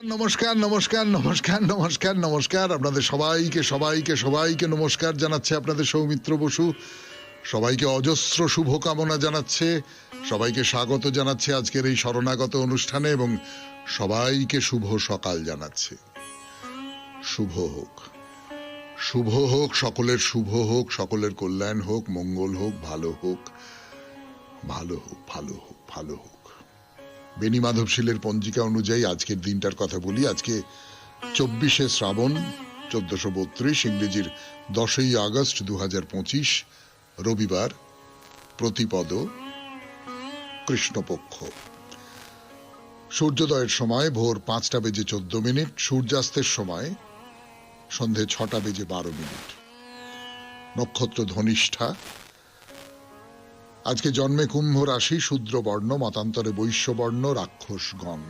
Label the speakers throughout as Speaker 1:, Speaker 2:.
Speaker 1: নমস্কার নমস্কার নমস্কার নমস্কার নমস্কার আপনাদের সবাইকে সবাইকে সবাইকে নমস্কার জানাচ্ছে আপনাদের সৌমিত্র বসু। সবাইকে অজস্র শুভকামনা জানাচ্ছে, সবাইকে স্বাগত জানাচ্ছে আজকের এই শরণাগত অনুষ্ঠানে এবং সবাইকে শুভ সকাল জানাচ্ছে। শুভ হোক, শুভ হোক, সকলের শুভ হোক, সকলের কল্যাণ হোক, মঙ্গল হোক, ভালো হোক, ভালো হোক, ভালো হোক, ভালো হোক। বেনি মাধবশীলের পঞ্জিকা অনুযায়ী আজকের দিনটার কথা বলি। আজকে 24শে শ্রাবণ 1432, ইংরেজির 10ই আগস্ট 2025, রবিবার, প্রতিপদ, কৃষ্ণপক্ষ। সূর্যোদয়ের সময় ভোর 5টা বেজে 14 মিনিট, সূর্যাস্তের সময় সন্ধে 6টা বেজে 12 মিনিট। নক্ষত্র ধনিষ্ঠা। আজকে জন্মে কুম্ভ রাশি, শূদ্র বর্ণ, মতান্তরে বৈশ্য বর্ণ, রাক্ষসগণ।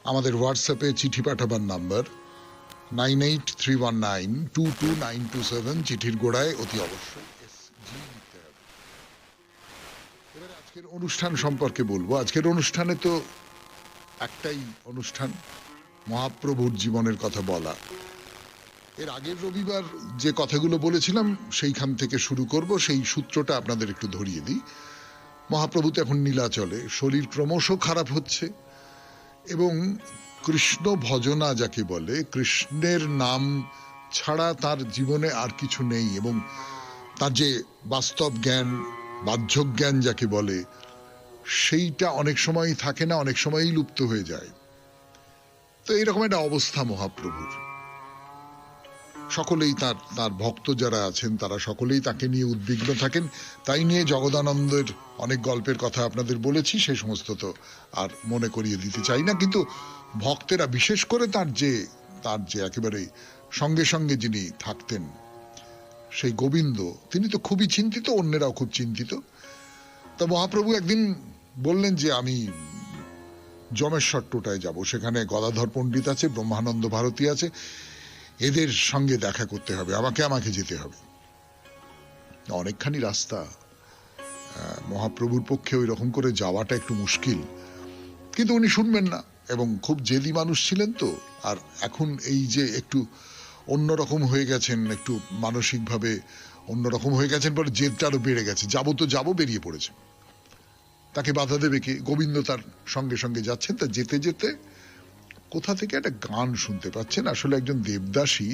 Speaker 1: আমাদের হোয়াটসঅ্যাপে চিঠি পাঠাবার নাম্বার 9831922927। চিঠির গোড়ায় অতি অবশ্যই SG লিখতে হবে। এবারে আজকের অনুষ্ঠান সম্পর্কে বলবো। আজকের অনুষ্ঠানে তো একটাই অনুষ্ঠান, মহাপ্রভুর জীবনের কথা বলা। এর আগের রবিবার যে কথাগুলো বলেছিলাম সেইখান থেকে শুরু করব। সেই সূত্রটা আপনাদের একটু ধরিয়ে দিই। মহাপ্রভু তো এখন নীলাচলে, শরীর ক্রমশ খারাপ হচ্ছে এবং কৃষ্ণ ভজনা যাকে বলে, কৃষ্ণের নাম ছাড়া তার জীবনে আর কিছু নেই এবং তার যে বাস্তব জ্ঞান, বাহ্য জ্ঞান যাকে বলে, সেইটা অনেক সময়ই থাকে না, অনেক সময়ই লুপ্ত হয়ে যায়। তো এইরকম একটা অবস্থা মহাপ্রভুর। সকলেই তার ভক্ত যারা আছেন তারা সকলেই তাকে নিয়ে উদ্বিগ্ন থাকেন। তাই নিয়ে জগদানন্দের অনেক গল্পের কথা আপনাদের বলেছি, সেই সমস্ত তো আর মনে করিয়ে দিতে চাই না। কিন্তু ভক্তেরা, বিশেষ করে তার যে একেবারে সঙ্গে সঙ্গে যিনি থাকতেন সেই গোবিন্দ, তিনি তো খুবই চিন্তিত, অন্যেরাও খুব চিন্তিত। তা মহাপ্রভু একদিন বললেন যে আমি যমেশ্বর টোটায় যাব, সেখানে গদাধর পণ্ডিত আছে, ব্রহ্মানন্দ ভারতী আছে, এদের সঙ্গে দেখা করতে হবে, আমাকে যেতে হবে। অনেকখানি রাস্তা, মহাপ্রভুর পক্ষে ওই রকম করে যাওয়াটা একটু মুশকিল। কিন্তু উনি শুনবেন না এবং খুব জেদি মানুষ ছিলেন তো। আর এখন এই যে একটু অন্যরকম হয়ে গেছেন, একটু মানসিকভাবে অন্যরকম হয়ে গেছেন, পরে জেদটা আরো বেড়ে গেছে। যাবো তো যাবো, বেরিয়ে পড়েছেন। তাকে বাধা দেবে কে? গোবিন্দ তার সঙ্গে সঙ্গে যাচ্ছেন। তা যেতে যেতে কোথা থেকে একটা গান শুনতে পাচ্ছেন। আসলে একজন দেবদাসী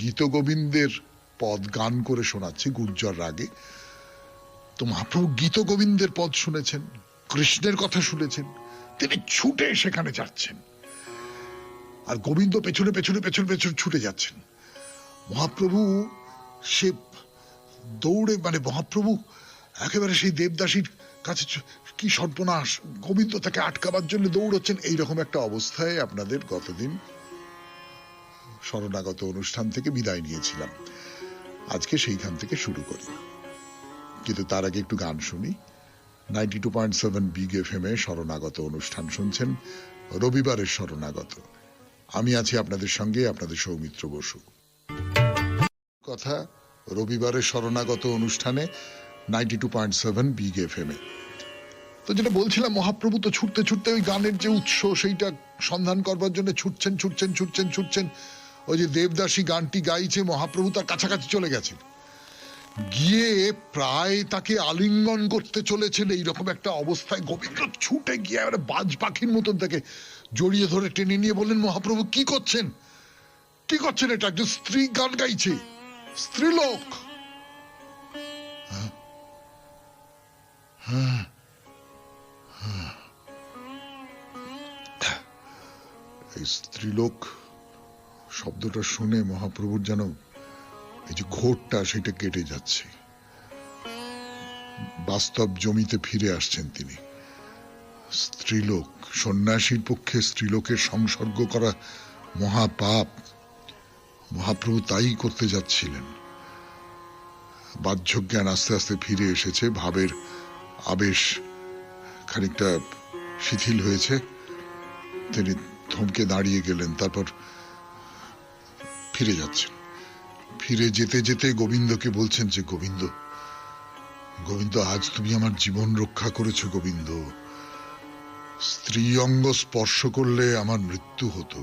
Speaker 1: গীত গোবিন্দের পদ গান করে শোনাচ্ছে গুর্জর রাগে। তো মহাপ্রভু গীত গোবিন্দের পদ শুনেছেন, কৃষ্ণের কথা শুনেছেন, তিনি ছুটে সেখানে যাচ্ছেন আর গোবিন্দ পেছনে পেছনে পেছনে পেছনে ছুটে যাচ্ছেন। মহাপ্রভু সে দৌড়ে, মহাপ্রভু একেবারে সেই দেবদাসীর কাছে, কি সর্বনাশ, গোবিন্দ তাকে আটকাবার জন্য দৌড়চ্ছেন। এইরকম একটা অবস্থায় আপনাদের গতদিন শরণাগত অনুষ্ঠান থেকে বিদায় নিয়েছিলাম। আজকে সেইখান থেকে শুরু করি, কিন্তু তার আগে একটু গান শুনি। 92.7 বিগ FM এ শরণাগত অনুষ্ঠান শুনছেন, রবিবারের শরণাগত। আমি আছি আপনাদের সঙ্গে, আপনাদের সৌমিত্র বসু। কথা রবিবারের শরণাগত অনুষ্ঠানে 92.7 বিগ FM এ। তো যেটা বলছিলাম, মহাপ্রভু তো ছুটতে ছুটতে ওই গানের যে উৎস সেইটা সন্ধান করবার জন্য ছুটছেন ছুটছেন ছুটছেন ছুটছেন। ওই যে দেবদাসী গানটি গাইছে, মহাপ্রভু তার কাছাকাছি চলে গেছেন, গিয়ে প্রায় তাকে আলিঙ্গন করতে চলেছেন। এইরকম একটা অবস্থায় গোবিন্দ ছুটে গিয়ে বাজ পাখির মতন তাকে জড়িয়ে ধরে টেনে নিয়ে বললেন, মহাপ্রভু কি করছেন, কি করছেন? এটা একজন স্ত্রী গান গাইছে, স্ত্রীলোক। এই স্ত্রীলোক শব্দটা শুনে মহাপ্রভুর যেন এই যে ঘোরটা সেটা কেটে যাচ্ছে, বাস্তব জমিতে ফিরে আসছেন তিনি। স্ত্রীলোক, সন্ন্যাসীর পক্ষে স্ত্রীলোকের সংসর্গ করা মহাপাপ। মহাপ্রভু তাই করতে যাচ্ছিলেন। বাহ্য জ্ঞান আস্তে আস্তে ফিরে এসেছে, ভাবের আবেশ খানিকটা শিথিল হয়েছে। তিনি থমকে দাঁড়িয়ে গেলেন, তারপর ফিরে যাচ্ছেন। ফিরে যেতে যেতে গোবিন্দকে বলছেন যে, গোবিন্দ, গোবিন্দ, আজ তুমি আমার জীবন রক্ষা করেছো গোবিন্দ, স্ত্রী অঙ্গ স্পর্শ করলে আমার মৃত্যু হতো।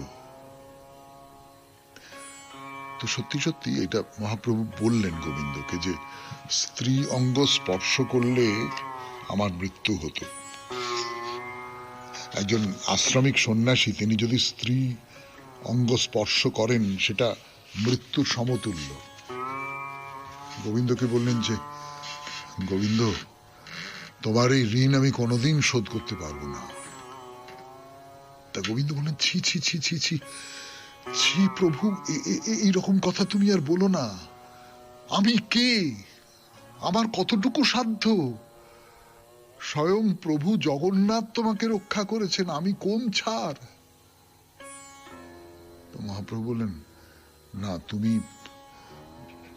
Speaker 1: তো সত্যি সত্যি এটা মহাপ্রভু বললেন গোবিন্দকে যে স্ত্রী অঙ্গ স্পর্শ করলে আমার মৃত্যু হতো। একজন আশ্রমিক সন্ন্যাসী তিনি যদি স্ত্রী অঙ্গ স্পর্শ করেন সেটা মৃত্যুর সমতুল্য। গোবিন্দকে বললেন যে গোবিন্দ, তোমার এই ঋণ আমি কোনোদিন শোধ করতে পারবো না। তা গোবিন্দ বললেন, ছি ছি ছি ছি ছি ছি প্রভু, এইরকম কথা তুমি আর বলো না। আমি কে? আমার কতটুকু সাধ্য? স্বয়ং প্রভু জগন্নাথ তোমাকে রক্ষা করেছেন, আমি কোন ছাড়? তো মহাপ্রভু বললেন, না,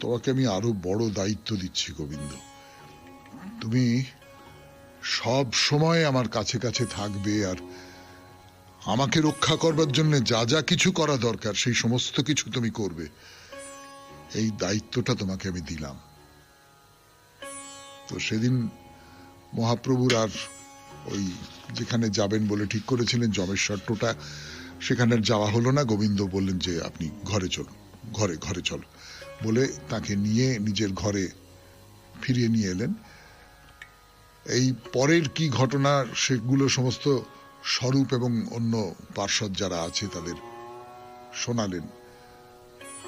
Speaker 1: তোমাকে আমি আরো বড় দায়িত্ব দিচ্ছি গোবিন্দ। তুমি সব সময় আমার কাছে কাছে থাকবে, আর আমাকে রক্ষা করবার জন্য যা যা কিছু করা দরকার সেই সমস্ত কিছু তুমি করবে। এই দায়িত্বটা তোমাকে আমি দিলাম। তো সেদিন মহাপ্রভুর আর ওই যেখানে যাবেন বলে ঠিক করেছিলেন যমেশ্বর টোটা, সেখানে যাওয়া হলো না। গোবিন্দ বললেন যে আপনি ঘরে চলুন, ঘরে চলো বলে তাকে নিয়ে নিজের ঘরে ফিরিয়ে নিয়ে এলেন। এই পরের কি ঘটনা সেগুলো সমস্ত স্বরূপ এবং অন্য পার্ষদ যারা আছে তাদের শোনালেন।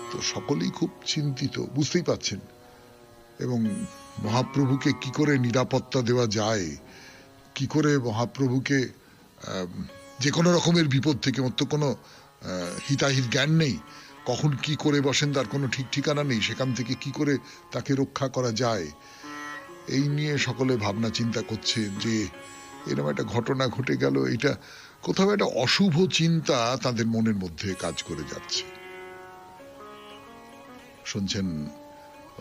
Speaker 1: তো সকলেই খুব চিন্তিত, বুঝতেই পাচ্ছেন। এবং মহাপ্রভুকে কি করে নিরাপত্তা দেওয়া যায়, কি করে মহাপ্রভুকে যে কোনো রকমের বিপদ থেকে, ওর তো কোনো হিতাহিত জ্ঞান নেই, কখন কি করে বসেন তার কোনো ঠিক ঠিকানা নেই, সেখান থেকে কি করে তাকে রক্ষা করা যায়, এই নিয়ে সকলে ভাবনা চিন্তা করছে যে এরকম একটা ঘটনা ঘটে গেল। এটা কোথাও একটা অশুভ চিন্তা তাদের মনের মধ্যে কাজ করে যাচ্ছে। শুনছেন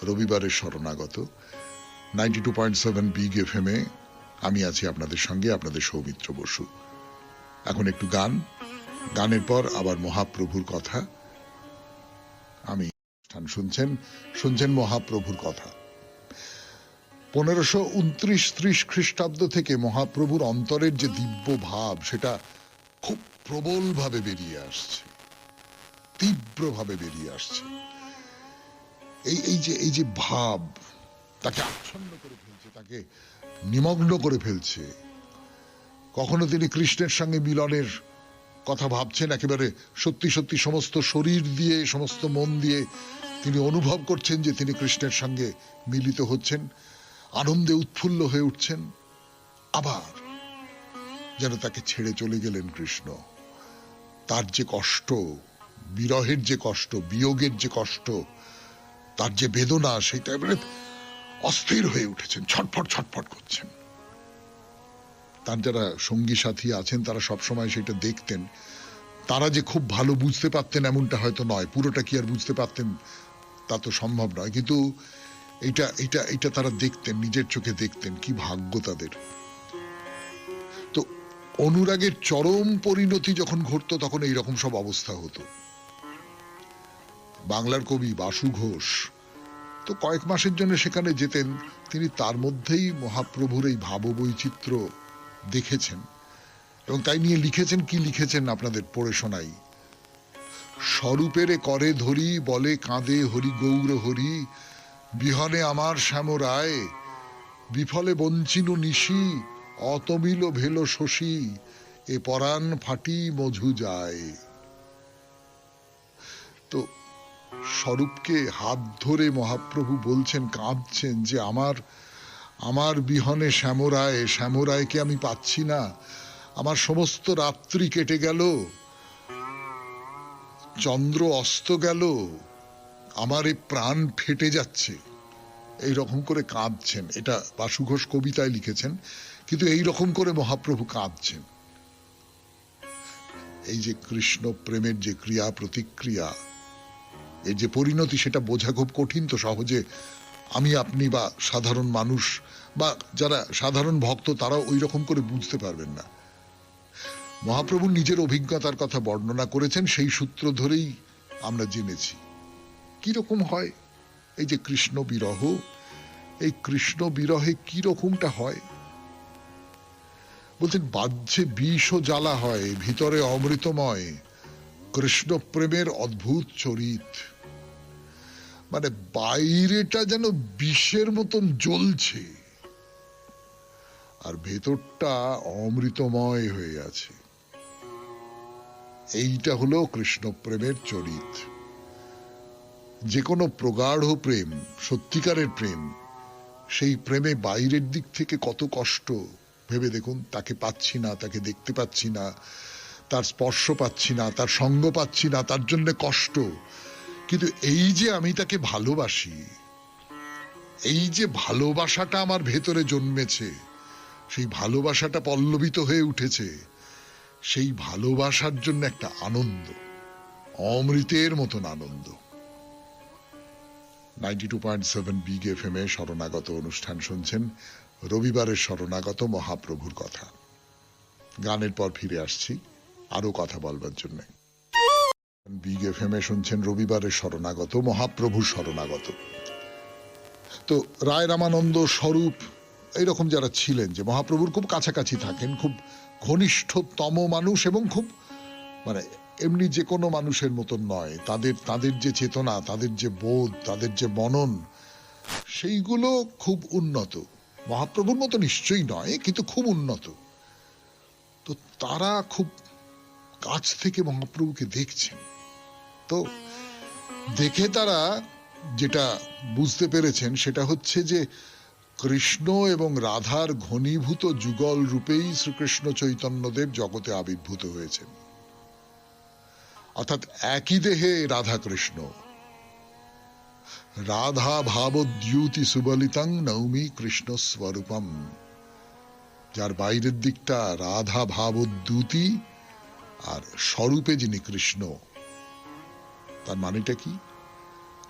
Speaker 1: রবিবারের শরণাগত 92.7 বিগ FM এ আমি আছি আপনাদের সঙ্গে, আপনাদের সৌমিত্র বসু। এখন একটু গানের পর আবার মহাপ্রভুর কথা। আমি শুনছেন মহাপ্রভুর কথা। 1529-30 খ্রিস্টাব্দ থেকে মহাপ্রভুর অন্তরের যে দিব্য ভাব সেটা খুব প্রবলভাবে বেরিয়ে আসছে, তীব্রভাবে বেরিয়ে আসছে। এই যে ভাব তাকে আচ্ছন্ন করে ফেলছে, তাকে নিমগ্ন করে ফেলছে। কখনো তিনি কৃষ্ণের সঙ্গে মিলনের কথা ভাবছেন, একেবারে সত্যি সত্যি সমস্ত শরীর দিয়ে, সমস্ত মন দিয়ে তিনি অনুভব করছেন যে তিনি কৃষ্ণের সঙ্গে মিলিত হচ্ছেন, আনন্দে উৎফুল্ল হয়ে উঠছেন। আবার যেন তাকে ছেড়ে চলে গেলেন কৃষ্ণ, তার যে কষ্ট, বিরহের যে কষ্ট, বিয়োগের যে কষ্ট, তার যে বেদনা, সেটা এবারে অস্থির হয়ে উঠেছেন, ছটফট করছেন। তার যারা সঙ্গী সাথী আছেন তারা সবসময় সেটা দেখতেন। তারা যে খুব ভালো বুঝতে পারতেন এমনটা হয়তো নয়, পুরোটা কি আর বুঝতে পারতেন তা তো সম্ভব নয়, কিন্তু এটা তারা দেখতেন, নিজের চোখে দেখতেন। কি ভাগ্য তাদের। তো অনুরাগের চরম পরিণতি যখন ঘটতো তখন এইরকম সব অবস্থা হতো। বাংলার কবি বাসু ঘোষ তো কয়েক মাসের জন্য সেখানে যেতেন। তিনি তার মধ্যেই মহাপ্রভুর এই ভাববৈচিত্র্য দেখেছেন এবং তাই নিয়ে লিখেছেন। কি লিখেছেন আপনাদের পড়ে শোনাই। স্বরূপেরে করে ধরি, বলে কাঁদে হরি গৌর হরি, বিহনে আমার শ্যামরায়, বিফলে বঞ্চিনু নিশি, অতমিল ভেল শশী, এ পরাণ ফাটি মধু যায়। তো স্বরূপকে হাত ধরে মহাপ্রভু বলছেন, কাঁদছেন যে আমার বিহনে শ্যামরায়কে আমি পাচ্ছি না, আমার সমস্ত রাত্রি কেটে গেল, চন্দ্র অস্ত গেল, আমার এই প্রাণ ফেটে যাচ্ছে। এই রকম করে কাঁদছেন। এটা বাসু ঘোষ কবিতায় লিখেছেন, কিন্তু এই রকম করে মহাপ্রভু কাঁদছেন। এই যে কৃষ্ণ প্রেমের যে ক্রিয়া প্রতিক্রিয়া, এর যে পরিণতি, সেটা বোঝা খুব কঠিন। তো সহজে আমি আপনি বা সাধারণ মানুষ বা যারা সাধারণ ভক্ত তারাও ওই রকম করে বুঝতে পারবেন না। মহাপ্রভু নিজের অভিজ্ঞতার কথা বর্ণনা করেছেন, সেই সূত্র ধরেই আমরা জেনেছি কিরকম হয় এই যে কৃষ্ণ বিরহ। এই কৃষ্ণ বিরহে কি রকমটা হয়। বলছেন বাহ্যে বিষ ও জ্বালা হয়, ভিতরে অমৃতময় কৃষ্ণ প্রেমের অদ্ভুত চরিত। মানে বাইরেটা যেন বিষের মতন জ্বলছে আর ভেতরটা অমৃতময় হয়ে আছে। এইটা হলো কৃষ্ণ প্রেমের চরিত। যে কোনো প্রগাঢ় প্রেম, সত্যিকারের প্রেম, সেই প্রেমে বাইরের দিক থেকে কত কষ্ট ভেবে দেখুন। তাকে পাচ্ছি না, তাকে দেখতে পাচ্ছি না, তার স্পর্শ পাচ্ছি না, তার সঙ্গ পাচ্ছি না, তার জন্য কষ্ট। কিন্তু এই যে আমি তাকে ভালোবাসি, এই যে ভালোবাসাটা আমার ভেতরে জন্মেছে, সেই ভালোবাসাটা পল্লবিত হয়ে উঠেছে, সেই ভালোবাসার জন্য একটা আনন্দ, অমৃতের মতন আনন্দ। 92.7 বিগ এফএম এ শরণাগত অনুষ্ঠান শুনছেন। রবিবারের শরণাগত মহাপ্রভুর কথা। গানের পর ফিরে আসছি আরো কথা বলবার জন্য। বিগ এফএম এ শুনছেন রবিবারের শরণাগত, মহাপ্রভুর শরণাগত। তো রায় রামানন্দ, স্বরূপ, এইরকম যারা ছিলেন, যে মহাপ্রভুর খুব কাছাকাছি থাকেন, খুব ঘনিষ্ঠতম মানুষ, এবং খুব মানে এমনি যে কোনো মানুষের মতন নয়, তাদের যে চেতনা, তাদের যে বোধ, তাদের যে মনন, সেইগুলো খুব উন্নত। মহাপ্রভুর মতো নিশ্চয়ই নয়, কিন্তু খুব উন্নত। তো তারা খুব কাছ থেকে মহাপ্রভুকে দেখছেন। তো দেখে তারা যেটা বুঝতে পেরেছেন সেটা হচ্ছে যে কৃষ্ণ এবং রাধার ঘনীভূত যুগল রূপেই শ্রীকৃষ্ণ চৈতন্যদেব জগতে আবির্ভূত হয়েছেন। অর্থাৎ একই দেহে রাধা কৃষ্ণ। রাধা ভাবদ্যুতি সুবলিতং নৌমি কৃষ্ণ স্বরূপম। যার বাইরের দিকটা রাধা ভাবদ্যুতি আর স্বরূপে যিনি কৃষ্ণ। তার মানেটা কি?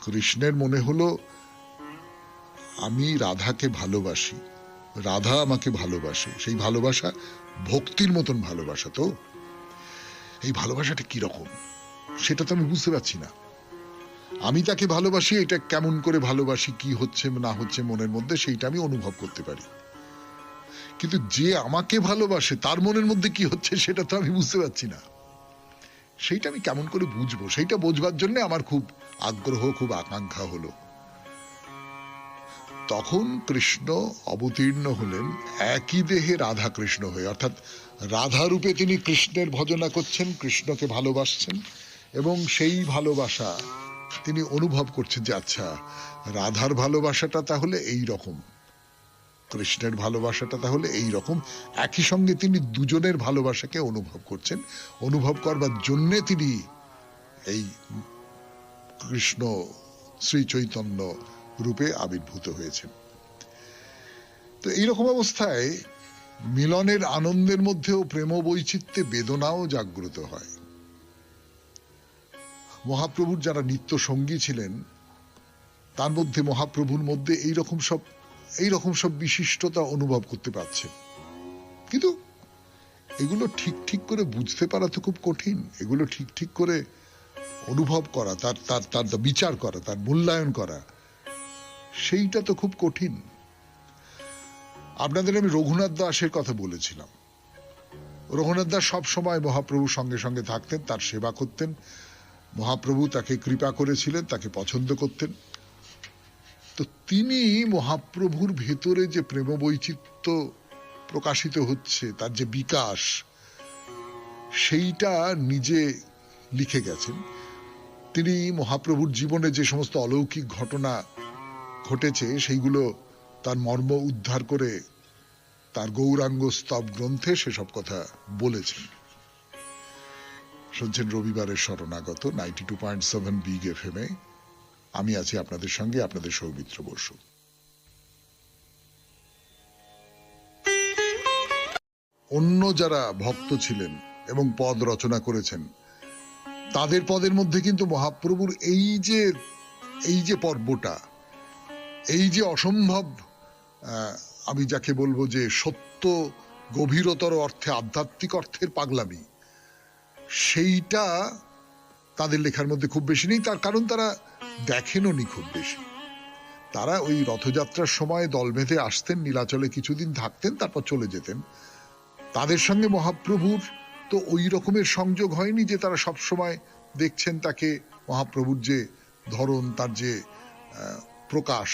Speaker 1: কৃষ্ণের মনে হলো আমি রাধাকে ভালোবাসি, রাধা আমাকে ভালোবাসে। সেই ভালোবাসা ভক্তির মতন ভালোবাসা। তো এই ভালোবাসাটা কিরকম সেটা তো আমি বুঝতে পারছি না। আমি তাকে ভালোবাসি, এটা কেমন করে ভালোবাসি, কি হচ্ছে না হচ্ছে মনের মধ্যে, সেইটা আমি অনুভব করতে পারি। কিন্তু যে আমাকে ভালোবাসে তার মনের মধ্যে কি হচ্ছে সেটা তো আমি বুঝতে পারছি না। সেইটা আমি কেমন করে বুঝবো? সেইটা বোঝবার জন্য আমার খুব আগ্রহ, খুব আকাঙ্ক্ষা হলো। তখন কৃষ্ণ অবতীর্ণ হলেন একই দেহে রাধা কৃষ্ণ হয়ে। অর্থাৎ রাধা রূপে তিনি কৃষ্ণের ভজনা করছেন, কৃষ্ণকে ভালোবাসছেন, এবং সেই ভালোবাসা তিনি অনুভব করছেন যে আচ্ছা, রাধার ভালোবাসাটা তাহলে এই রকম, কৃষ্ণের ভালোবাসাটা তাহলে এই রকম। একই সঙ্গে তিনি দুজনের ভালোবাসাকে অনুভব করছেন। অনুভব করবার জন্যে তিনি এই কৃষ্ণ শ্রী চৈতন্য রূপে আবির্ভূত হয়েছেন। তো এইরকম অবস্থায় মিলনের আনন্দের মধ্যেও প্রেম বৈচিত্র্যে বেদনাও জাগ্রত হয়। মহাপ্রভুর যারা নিত্য সঙ্গী ছিলেন, তার মধ্যে মহাপ্রভুর মধ্যে এইরকম সব বিশিষ্টতা অনুভব করতে পারছেন। কিন্তু এগুলো ঠিক করে বুঝতে পারা তো খুব কঠিন। এগুলো ঠিক করে অনুভব করা, তার বিচার করা, তার মূল্যায়ন করা, সেইটা তো খুব কঠিন। আপনাদের আমি রঘুনাথ দাসের কথা বলেছিলাম। রঘুনাথ দাস সব সময় মহাপ্রভুর সঙ্গে সঙ্গে থাকতেন, তার সেবা করতেন। মহাপ্রভু তাকে কৃপা করেছিলেন, তাকে পছন্দ করতেন। তো তিনি মহাপ্রভুর ভেতরে যে প্রেম বৈচিত্র্য প্রকাশিত হচ্ছে, তার যে বিকাশ, সেইটা নিজে লিখে গেছেন। তিনি মহাপ্রভুর জীবনে যে সমস্ত অলৌকিক ঘটনা ঘটেছে সেইগুলো তার মর্ম উদ্ধার করে তার গৌরাঙ্গ স্তব গ্রন্থে সেসব কথা বলেছেন। শুনছেন রবিবারের শরণাগত 92.7 বিগ এফএম এ। আমি আছি আপনাদের সঙ্গে, আপনাদের সৌমিত্র বসু। অন্য যারা ভক্ত ছিলেন এবং পদ রচনা করেছেন, তাদের পদের মধ্যে কিন্তু মহাপ্রভুর এই যে পর্বটা, এই যে অসম্ভব, আমি যাকে বলবো যে সত্য গভীরতর অর্থে, আধ্যাত্মিক অর্থের পাগলামি, সেইটা তাদের লেখার মধ্যে খুব বেশি নেই। তার কারণ তারা দেখেনও নি খুব বেশি। তারা ওই রথযাত্রার সময় দল বেঁধে আসতেন, নীলাচলে কিছুদিন থাকতেন, তারপর চলে যেতেন। তাদের সঙ্গে মহাপ্রভুর তো ওই রকমের সংযোগ হয়নি যে তারা সব সময় দেখছেন তাকে, মহাপ্রভুর যে ধরন, তার যে প্রকাশ,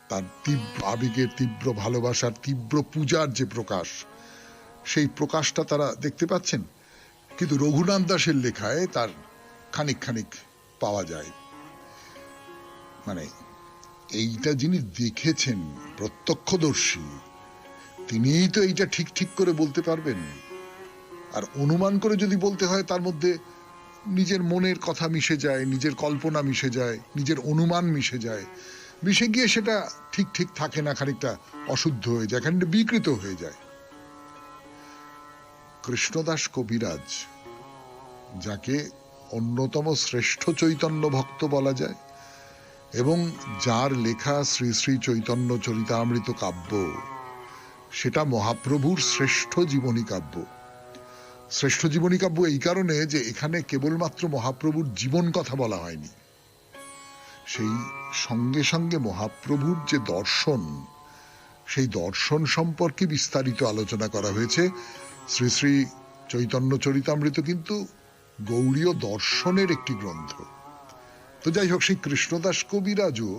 Speaker 1: তার তীব্র আবেগের, তীব্র ভালোবাসার, তীব্র পূজার যে প্রকাশ, সেই প্রকাশটা তারা দেখতে পাচ্ছেন। কিন্তু রঘুনাথ দাসের লেখায় তার খানিক খানিক পাওয়া যায়। মানে এইটা যিনি দেখেছেন, প্রত্যক্ষদর্শী, তিনিই তো এইটা ঠিক ঠিক করে বলতে পারবেন। আর অনুমান করে যদি বলতে হয়, তার মধ্যে নিজের মনের কথা মিশে যায়, নিজের কল্পনা মিশে যায়, নিজের অনুমান মিশে যায়, মিশে গিয়ে সেটা ঠিক ঠিক থাকে না, খানিকটা অশুদ্ধ হয়ে যায়, খানিকটা বিকৃত হয়ে যায়। কৃষ্ণদাস কবিরাজ, যাকে অন্যতম শ্রেষ্ঠ চৈতন্য ভক্ত বলা যায়, এবং যার লেখা শ্রী শ্রী চৈতন্য চরিতামৃত কাব্য, সেটা মহাপ্রভুর শ্রেষ্ঠ জীবনী কাব্য। শ্রেষ্ঠ জীবনী কাব্য এই কারণে যে এখানে কেবলমাত্র মহাপ্রভুর জীবন কথা বলা হয়নি, সেই সঙ্গে সঙ্গে মহাপ্রভুর যে দর্শন, সেই দর্শন সম্পর্কে বিস্তারিত আলোচনা করা হয়েছে। শ্রী শ্রী চৈতন্য চরিতামৃত কিন্তু গৌড়ীয় দর্শনের একটি গ্রন্থ। তো যাই হোক, সেই কৃষ্ণদাস কবিরাজও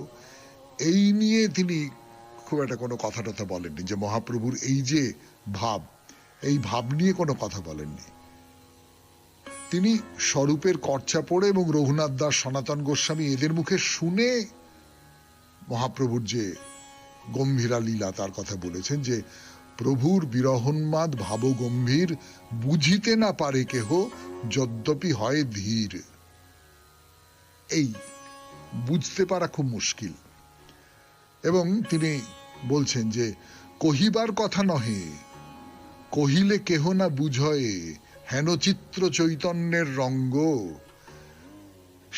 Speaker 1: এই নিয়ে তিনি খুব একটা কোনো কথা টথা বলেননি, যে মহাপ্রভুর এই যে ভাব, এই ভাব নিয়ে কোনো কথা বলেননি। তিনি স্বরূপের কর্চা পড়ে এবং রঘুনাথ দাস, সনাতন গোস্বামী এদের মুখে শুনে মহাপ্রভুর যে গম্ভীরা লীলা তার কথা বলেছেন, যে প্রভুর বিরহোন্মাদ ভাব গম্ভীর, বুঝিতে না পারে কেহ যদ্যপি হয় ধীর। এই বুঝতে পারা খুব মুশকিল। এবং তিনি বলছেন যে কহিবার কথা নহে, কহিলে কেহ না বুঝয়ে, হেন চিত্র চৈতন্যের রঙ্গ,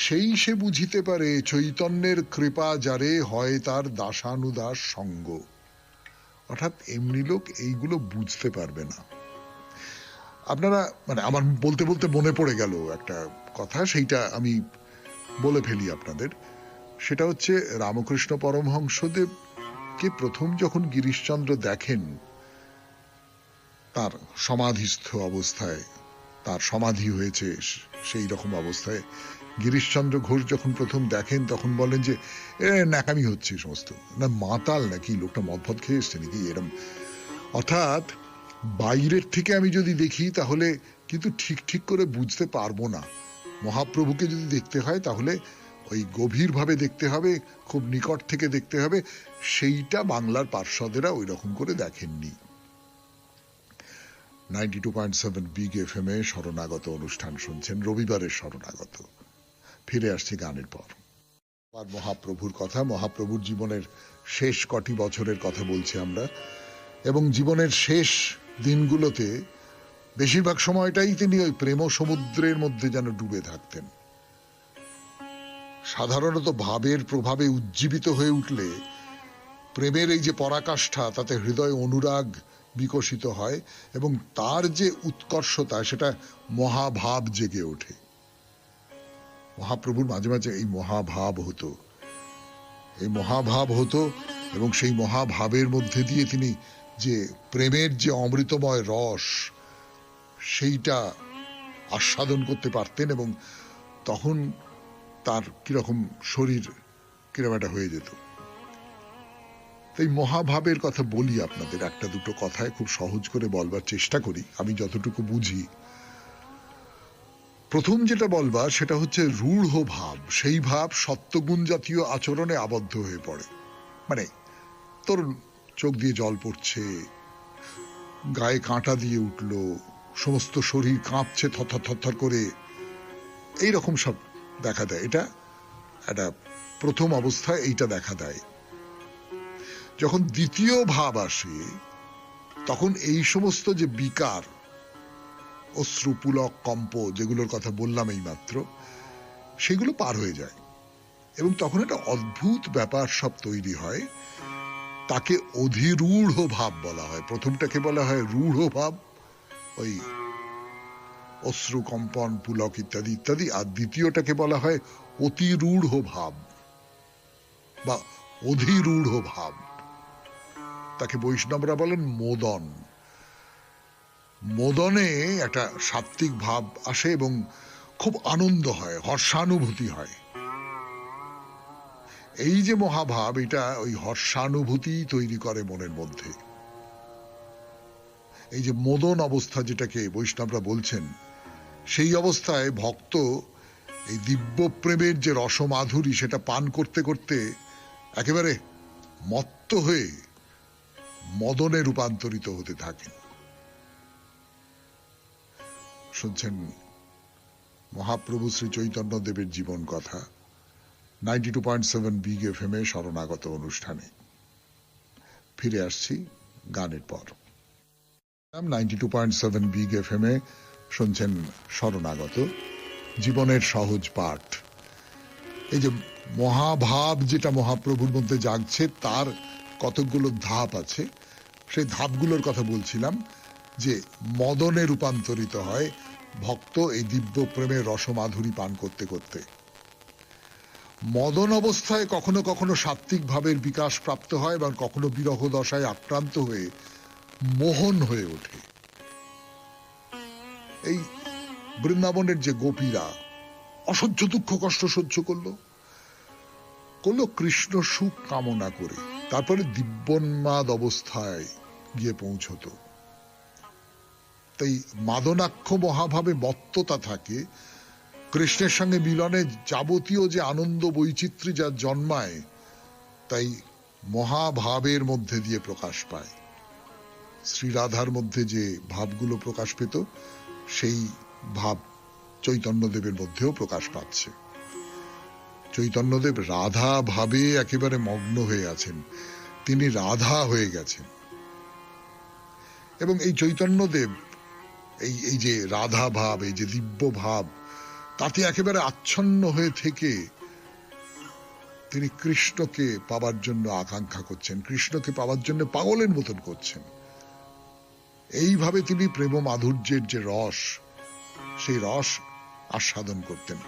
Speaker 1: সেই সে বুঝিতে পারে চৈতন্যের কৃপা যারে, হয় তার দাসানুদাস সঙ্গ। অর্থাৎ এমনি লোক এইগুলো বুঝতে পারবে না। আপনারা, মানে আমার বলতে বলতে মনে পড়ে গেল একটা কথা, সেইটা আমি বলে ফেলি আপনাদের। সেটা হচ্ছে, রামকৃষ্ণ পরমহংসদেবকে প্রথম যখন গিরিশচন্দ্র দেখেন, তার সমাধিস্থ অবস্থায়, তার সমাধি হয়েছে সেই রকম অবস্থায় গিরিশচন্দ্র ঘোষ যখন প্রথম দেখেন, তখন বলেন যে এ ন্যাকামি হচ্ছে সমস্ত, না মাতাল নাকি, লোকটা মদফদ খেয়ে এসছে নাকি, এরম। অর্থাৎ বাইরের থেকে আমি যদি দেখি তাহলে কিন্তু ঠিক ঠিক করে বুঝতে পারবো না। মহাপ্রভুকে যদি দেখতে হয় তাহলে ওই গভীরভাবে দেখতে হবে, খুব নিকট থেকে দেখতে হবে। সেইটা বাংলার পার্শ্বদেরা ওই রকম করে দেখেননি। 92.7 বিগ FM এ শরণাগত অনুষ্ঠান শুনছেন, রবিবারের শরণাগত। ফিরে আসছি গানের পর। আর মহাপ্রভুর কথা, মহাপ্রভুর জীবনের শেষ কটি বছরের কথা বলছি আমরা, এবং জীবনের শেষ দিনগুলোতে বেশিরভাগ সময়টাই তিনি ওই প্রেম সমুদ্রের মধ্যে যেন ডুবে থাকতেন। সাধারণত ভাবের প্রভাবে উজ্জীবিত হয়ে উঠলে প্রেমের এই যে পরাকাষ্ঠা, তাতে হৃদয় অনুরাগ বিকশিত হয় এবং তার যে উৎকর্ষতা, সেটা মহাভাব জেগে ওঠে। মহাপ্রভুর মাঝে মাঝে এই মহাভাব হতো, এই মহাভাব হতো, এবং সেই মহাভাবের মধ্যে দিয়ে তিনি যে প্রেমের যে অমৃতময় রস, সেইটা আস্বাদন করতে পারতেন, এবং তখন তার কিরকম শরীর কিরকম একটা হয়ে যেত। এই মহাভাবের কথা বলি আপনাদের, একটা দুটো কথায় খুব সহজ করে বলবার চেষ্টা করি আমি যতটুকু বুঝি। প্রথম যেটা বলবার সেটা হচ্ছে রূঢ় ভাব। সেই ভাব সত্যগুণ জাতীয় আচরণে আবদ্ধ হয়ে পড়ে। মানে তোর চোখ দিয়ে জল পড়ছে, গায়ে কাঁটা দিয়ে উঠল, সমস্ত শরীর কাঁপছে থরথর থরথর করে, এইরকম সব দেখা দেয়। এটা একটা প্রথম অবস্থায় এইটা দেখা দেয়। যখন দ্বিতীয় ভাব আসে, তখন এই সমস্ত যে বিকার, অশ্রুপুলক কম্প, যেগুলোর কথা বললাম এই মাত্র, সেগুলো পার হয়ে যায়, এবং তখন একটা অদ্ভুত ব্যাপার সব তৈরি হয়। তাকে অধিরূঢ় ভাব বলা হয়। প্রথমটাকে বলা হয় রূঢ় ভাব, ওই অশ্রু কম্পন, পুলক ইত্যাদি ইত্যাদি। আর দ্বিতীয়টাকে বলা হয় অতিরূঢ় ভাব বা অধিরূঢ় ভাব। তাকে বৈষ্ণবরা বলেন মোদন। মোদনে একটা সাত্ত্বিক ভাব আসে এবং খুব আনন্দ হয়, হর্ষানুভূতি হয়। এই যে মহাভাব, এটা ওই হর্ষানুভূতি তৈরি করে মনের মধ্যে। এই যে মোদন অবস্থা যেটাকে বৈষ্ণবরা বলছেন, সেই অবস্থায় ভক্ত এই দিব্য প্রেমের যে রসমাধুরী সেটা পান করতে করতে একেবারে মত্ত হয়ে মদনে রূপান্তরিত হতে থাকেন। শুনছেন মহাপ্রভু শ্রী চৈতন্য দেবের জীবন কথা 92.7 বিগ এফএম এ শরণাগত অনুষ্ঠানে। ফিরে আসছি গানের পর। 92.7 বিগ এফএম এ শুনছেন শরণাগত, জীবনের সহজ পাঠ। এই যে মহাভাব যেটা মহাপ্রভুর মধ্যে জাগছে, তার কতগুলো ধাপ আছে, সেই ধাপগুলোর কথা বলছিলাম। যে মদনে রূপান্তরিত হয় ভক্ত এই দিব্য প্রেমের রসমাধুরী পান করতে করতে। মদন অবস্থায় কখনো কখনো সাত্ত্বিক ভাবের বিকাশ প্রাপ্ত হয় এবং কখনো বিরহ দশায় আক্রান্ত হয়ে মোহন হয়ে ওঠে। এই বৃন্দাবনের যে গোপীরা অসহ্য দুঃখ কষ্ট সহ্য করলো কৃষ্ণ সুখ কামনা করে, তারপরে দিব্যোন্মাদ অবস্থায় গিয়ে পৌঁছত। তাই মাদনাক্ষ মহাভাবে মত্ততা থাকে। কৃষ্ণের সঙ্গে মিলনে যাবতীয় যে আনন্দ বৈচিত্র্য যা জন্মায়, তাই মহাভাবের মধ্যে দিয়ে প্রকাশ পায়। শ্রীরাধার মধ্যে যে ভাবগুলো প্রকাশ পেত, সেই ভাব চৈতন্যদেবের মধ্যেও প্রকাশ পাচ্ছে। চৈতন্যদেব রাধা ভাবে একেবারে মগ্ন হয়ে আছেন, তিনি রাধা হয়ে গেছেন। এবং এই চৈতন্যদেব এই যে রাধা ভাব, এই যে দিব্য ভাব, তাতে একেবারে আচ্ছন্ন হয়ে থেকে তিনি কৃষ্ণকে পাবার জন্য আকাঙ্ক্ষা করছেন, কৃষ্ণকে পাওয়ার জন্য পাগলের মতন করছেন। এইভাবে তিনি প্রেম মাধুর্যের যে রস, সেই রস আস্বাদন করতেন।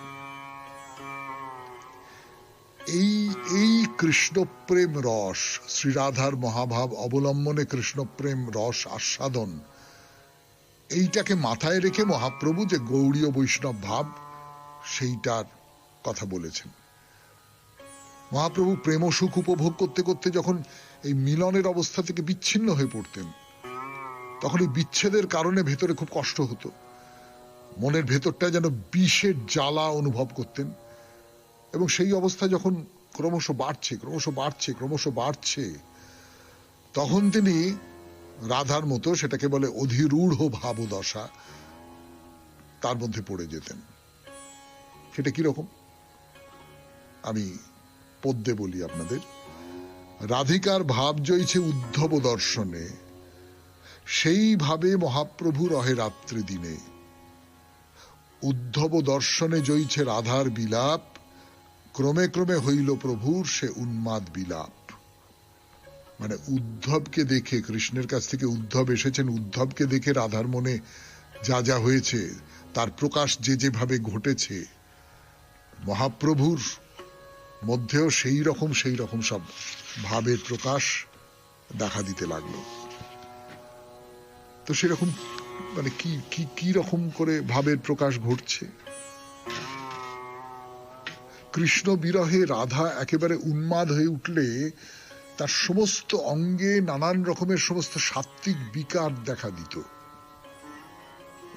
Speaker 1: এই কৃষ্ণপ্রেম রস, শ্রীরাধার মহাভাব অবলম্বনে কৃষ্ণপ্রেম রস আস্বাদন, এইটাকে মাথায় রেখে মহাপ্রভু যে গৌড়ীয় বৈষ্ণব ভাব, সেইটার কথা বলেছেন। মহাপ্রভু প্রেম সুখ উপভোগ করতে করতে যখন এই মিলনের অবস্থা থেকে বিচ্ছিন্ন হয়ে পড়তেন, তখন এই বিচ্ছেদের কারণে ভেতরে খুব কষ্ট হতো, মনের ভেতরটা যেন বিষের জ্বালা অনুভব করতেন। এবং সেই অবস্থা যখন ক্রমশ বাড়ছে, তখন তিনি রাধার মতো, সেটাকে বলে অধিরূঢ় ভাবদশা, তার মধ্যে পড়ে যেতেন। সেটা কিরকম আমি পদ্যে বলি আপনাদের। রাধিকার ভাব জয়ছে উদ্ধব দর্শনে, সেইভাবে মহাপ্রভু রহে রাত্রি দিনে। উদ্ধব দর্শনে জয়ছে রাধার বিলাপ, ক্রমে ক্রমে হইল প্রভুর সে উন্মাদ বিলাপ। মানে উদ্ধবকে দেখে, কৃষ্ণের কাছ থেকে উদ্ধব এসেছেন, উদ্ধবকে দেখে রাধার মনে যা যা হয়েছে, তার প্রকাশ যে যেভাবে ঘটেছে, মহাপ্রভুর মধ্যেও সেই রকম সব ভাবের প্রকাশ দেখা দিতে লাগলো। তো সেরকম মানে কি রকম করে ভাবের প্রকাশ ঘটছে। কৃষ্ণ বিরহে রাধা একেবারে উন্মাদ হয়ে উঠলে তার সমস্ত অঙ্গে নানান রকমের সমস্ত সাত্ত্বিক বিকার দেখা দিত।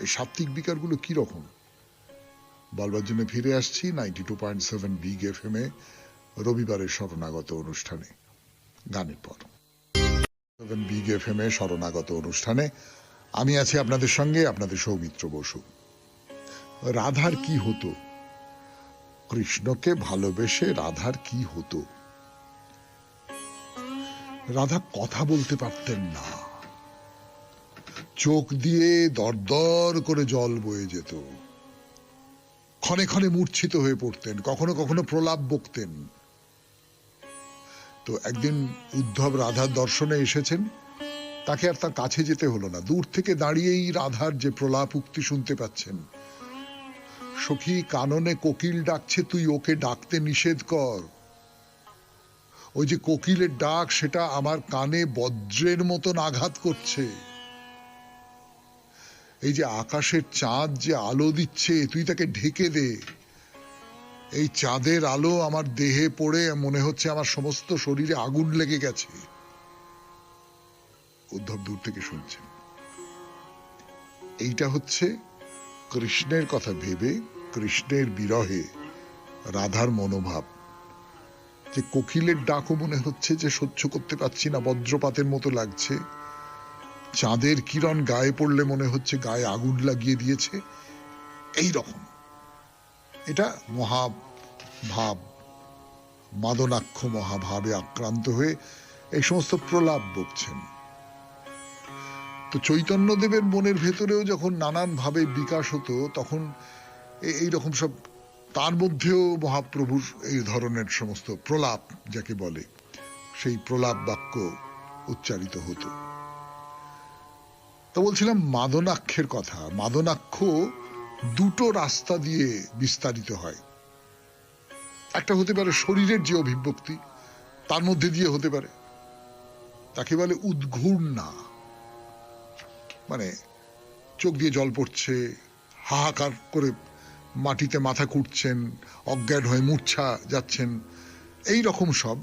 Speaker 1: এই সাত্ত্বিক বিকারগুলো কি রকম বলবার জন্য ফিরে আসছি 92.7 বিগ এফএম এ রবিবারের শরণাগত অনুষ্ঠানে গানের পর। বিগ এফএম এ শরণাগত অনুষ্ঠানে আমি আছি আপনাদের সঙ্গে, আপনাদের সৌমিত্র বসু। রাধার কি হতো, কৃষ্ণকে ভালোবেসে রাধার কি হতো? রাধা কথা বলতে পারতেন না, চোখ দিয়ে দরদর করে জল বয়ে যেত, ক্ষণে ক্ষণে মূর্ছিত হয়ে পড়তেন, কখনো কখনো প্রলাপ বকতেন। তো একদিন উদ্ধব রাধার দর্শনে এসেছেন, তাকে আর তার কাছে যেতে হলো না, দূর থেকে দাঁড়িয়েই রাধার যে প্রলাপ উক্তি শুনতে পাচ্ছেন। সখী কাননে কোকিল ডাকছে, তুই ওকে ডাকতে নিষেধ কর। ওই যে কোকিলের ডাক, সেটা আমার কানে বজ্রের মতন আঘাত করছে। এই যে আকাশের চাঁদ যে আলো দিচ্ছে, তুই তাকে ঢেকে দে। এই চাঁদের আলো আমার দেহে পড়ে মনে হচ্ছে আমার সমস্ত শরীরে আগুন লেগে গেছে। উদ্ধব দূর থেকে শুনছেন। এইটা হচ্ছে কৃষ্ণের কথা ভেবে, কৃষ্ণের বিরহে রাধার মনোভাব। যে কোকিলের ডাকও মনে হচ্ছে যে সহ্য করতে পারছি না, বজ্রপাতের মতো লাগছে। চাঁদের কিরণ গায়ে পড়লে মনে হচ্ছে গায়ে আগুন লাগিয়ে দিয়েছে, এই রকম। এটা মহাভাব, মাদনাক্ষ মহাভাবে আক্রান্ত হয়ে এই সমস্ত প্রলাপ বকছেন। তো চৈতন্যদেবের মনের ভেতরেও যখন নানান ভাবে বিকাশ হতো, তখন এইরকম সব, তার মধ্যেও মহাপ্রভুর এই ধরনের সমস্ত প্রলাপ যাকে বলে, সেই প্রলাপ বাক্য উচ্চারিত হতো। তো বলছিলাম মাদনাক্ষের কথা। মাদনাক্ষ দুটো রাস্তা দিয়ে বিস্তারিত হয়। একটা হতে পারে শরীরের যে অভিব্যক্তি, তার মধ্যে দিয়ে হতে পারে, তাকে বলে উদ্ঘূর্ণা। মানে চোখ দিয়ে জল পড়ছে, হাহাকার করে মাটিতে মাথা কুটছেন, অজ্ঞান হয়ে মূর্ছা যাচ্ছেন, এই রকম সব,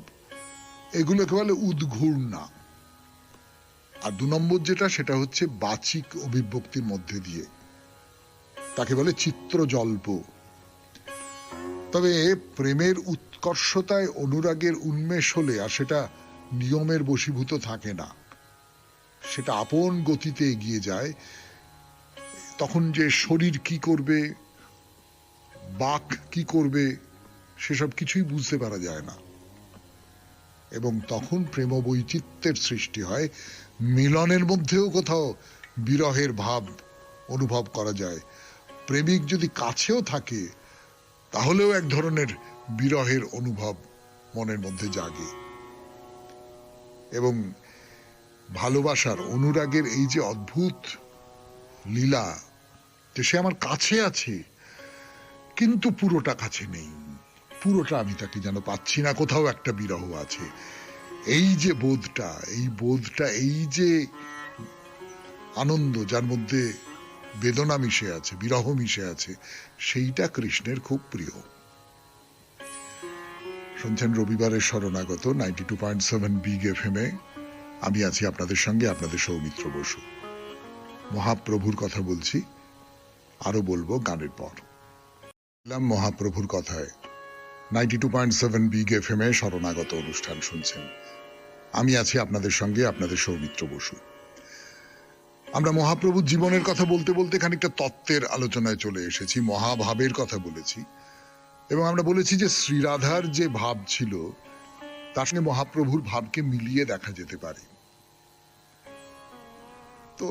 Speaker 1: এগুলোকে বলে উদ্ঘূর্ণা। আর 2 নম্বর যেটা, সেটা হচ্ছে বাচিক অভিব্যক্তির মধ্যে দিয়ে, তাকে বলে চিত্রজল্প। তবে প্রেমের উৎকর্ষতায় অনুরাগের উন্মেষ হলে আর সেটা নিয়মের বশীভূত থাকে না, সেটা আপন গতিতে এগিয়ে যায়। তখন যে শরীর কি করবে, বাক কি করবে, সেসব কিছুই বুঝতে পারা যায় না। এবং তখন প্রেম বৈচিত্র্যের সৃষ্টি হয়। মিলনের মধ্যেও কোথাও বিরহের ভাব অনুভব করা যায়। প্রেমিক যদি কাছেও থাকে, তাহলেও এক ধরনের বিরহের অনুভব মনের মধ্যে জাগে। এবং ভালোবাসার, অনুরাগের এই যে অদ্ভুত লীলা, যে সে আমার কাছে আছে কিন্তু পুরোটা কাছে নেই, পুরোটা আমি তাকে যেন পাচ্ছি না, কোথাও একটা বিরহ আছে। এই যে বোধটা, এই যে আনন্দ, যার মধ্যে বেদনা মিশে আছে, বিরহ মিশে আছে, সেইটা কৃষ্ণের খুব প্রিয়। শুনছেন রবিবারের শরণাগত 92.7 বিগ এফএম এ। আমি আছি আপনাদের সঙ্গে, আপনাদের সৌমিত্র বসু। মহাপ্রভুর কথা বলছি, আরো বলবো গানের পর। মহাপ্রভুর কথায় 92.7 বিগ এফএম এ শরণাগত অনুষ্ঠান শুনছেন। আমি আছি আপনাদের সঙ্গে, আপনাদের সৌমিত্র বসু। আমরা মহাপ্রভুর জীবনের কথা বলতে বলতে খানিকটা তত্ত্বের আলোচনায় চলে এসেছি, মহাভাবের কথা বলেছি। এবং আমরা বলেছি যে শ্রীরাধার যে ভাব ছিল, তার সঙ্গে মহাপ্রভুর ভাবকে মিলিয়ে দেখা যেতে পারে। তো